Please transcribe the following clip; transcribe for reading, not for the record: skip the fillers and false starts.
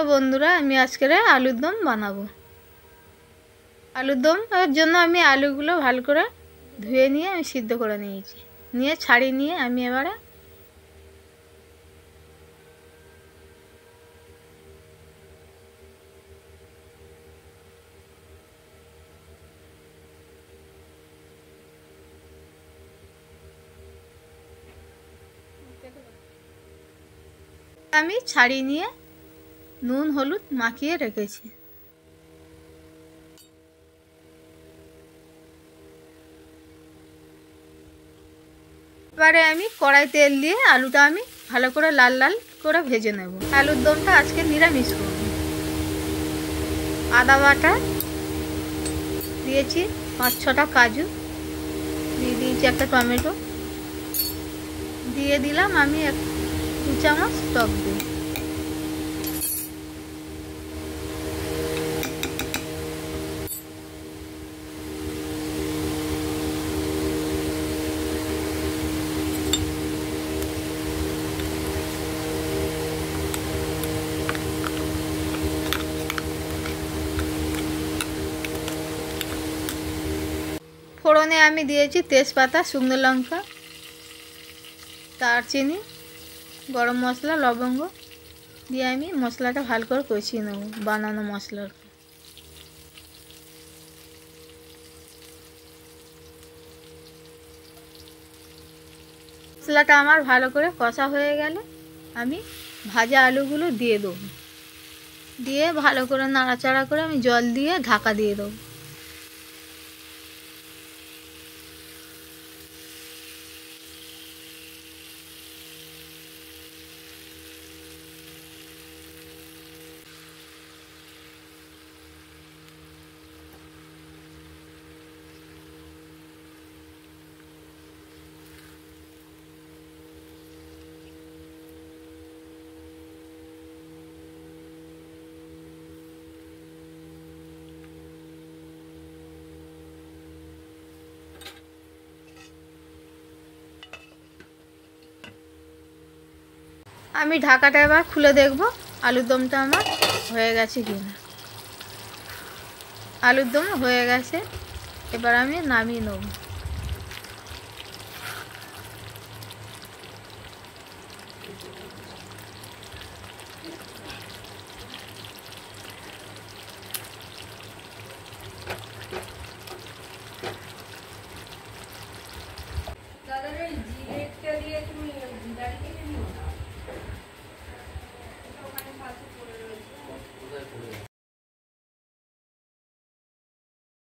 Hello বন্ধুরা, আমি আজকে আলুর দম বানাবো। আলুর দম এর জন্য আমি আলুগুলো ভালো করে ধুয়ে নিয়ে আমি সিদ্ধ করে নিয়েছি। নিয়ে ছাড়িয়ে নিয়ে আমি এবারে ছাড়িয়ে নিয়ে নুন হলুদ মাখিয়ে রেখেছি। এবারে আমি কড়াই তেল দিয়ে আলুটা আমি ভালো করে লাল লাল করে ভেজে নেব। আলুর দমটা আজকে নিরামিষ করব। আদা বাটা দিয়েছি, 5-6টা কাজু দিয়ে দিয়েছি, একটা টমেটো দিয়ে দিলাম, আমি 2 চামচ টক দই। ফোড়নে আমি দিয়েছি তেজপাতা, শুকনো লঙ্কা, দারচিনি, গরম মশলা, লবঙ্গ দিয়ে আমি মশলাটা ভালো করে কষিয়ে নেব। বানানো মশলাটা আমার ভালো করে কষা হয়ে গেলে আমি ভাজা আলুগুলো দিয়ে দেবো। দিয়ে ভালো করে নাড়াচাড়া করে আমি জল দিয়ে ঢাকা দিয়ে দেবো। আমি ঢাকাটা এবার খুলে দেখব আলুর দমটা আমার হয়ে গেছে কিনা। আলুর দম হয়ে গেছে, এবার আমি নামিয়ে নেব।